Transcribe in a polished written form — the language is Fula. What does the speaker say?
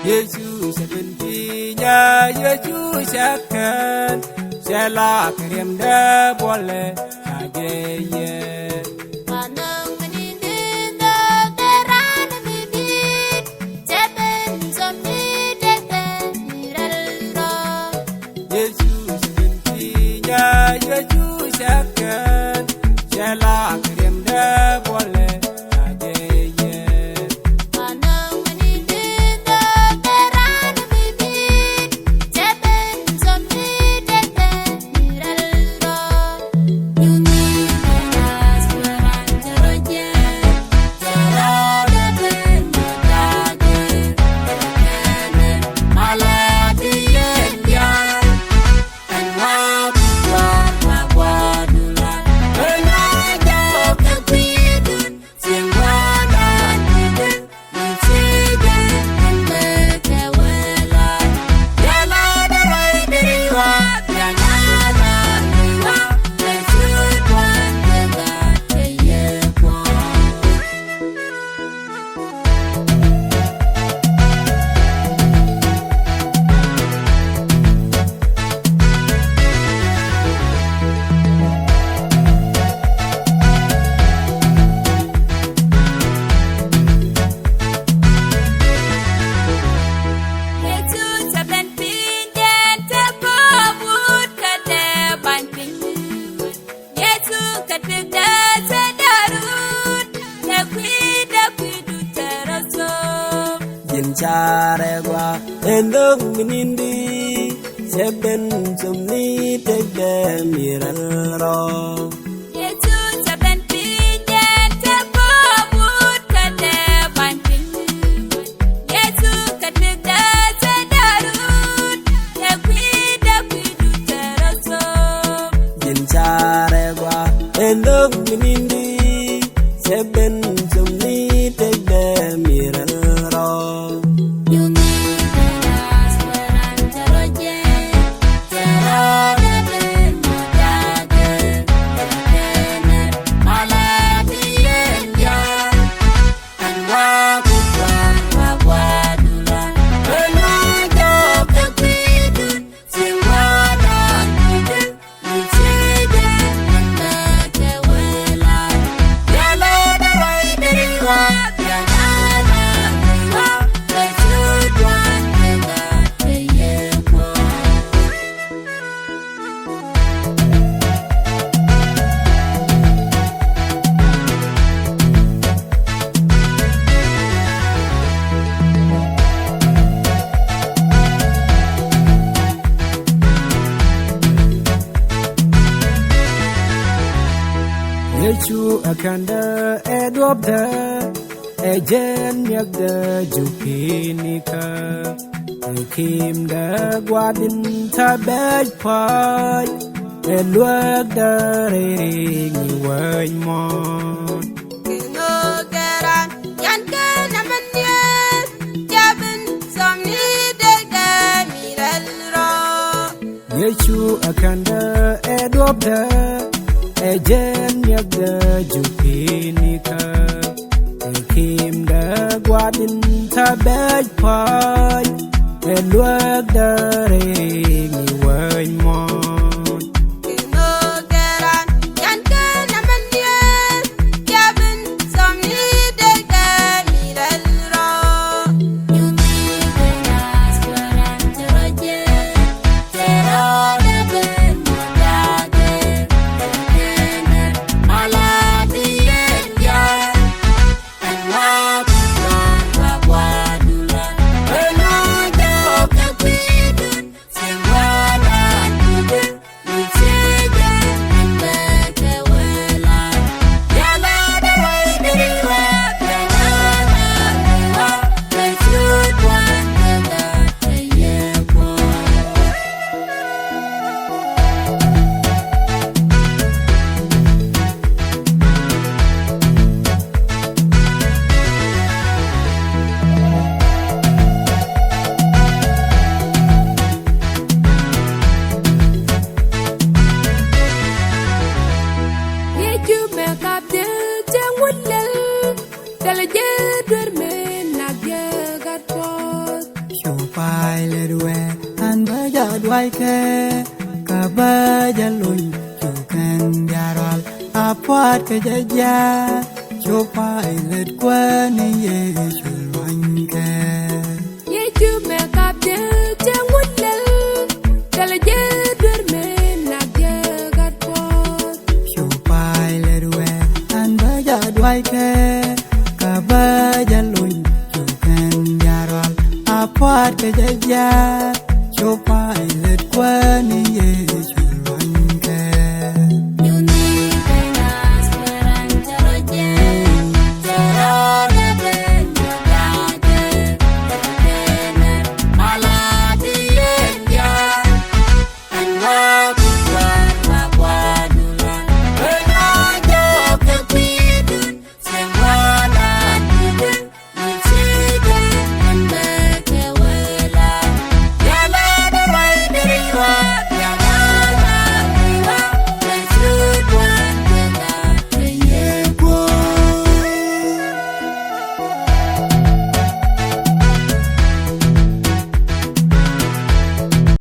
Yesus bendinya Yesus akan Sela kirim de boleh ageye Manang menindin de teran bibit Ceben somni deten miralro Yesus bendinya Yesus akan Sela kirim de boleh Charegwa endong minindi seben somni tege miralro Yesu seben pinjen tebo bud kade banting Yesu kadega sedarut yakwida kwidu teraso Charegwa endong minindi seben somni tege miralro Yesu akanda edwabda ejen yakda jukinika Kim da gwadin tabaj pai Elwag da rering iway mon Kingo geran yan kenaman yan Jabin somni dega miralro Yesu akanda edwabda ejen yakda jukinika Kim da gwadin tabaj pai Elwag da rering iway mon Kingo geran yan kenaman yan Jabin somni dega miralro Yumi benas waran teroje Tero deben modage Terener maladien yan And wabuan wabuadulan Benaja kekwidun Singwanan đuôi kê cả ba gia lùi chu can garal apart cái gia gia chu pai lết qua ni ye chu loanh kê ye chu me kap de chang wut lel kala je dorme na ge gat po chu pai lết we an ba gia đuôi kê cả ba gia lùi chu can garal apart cái gia gia chu pai lết qua ni ye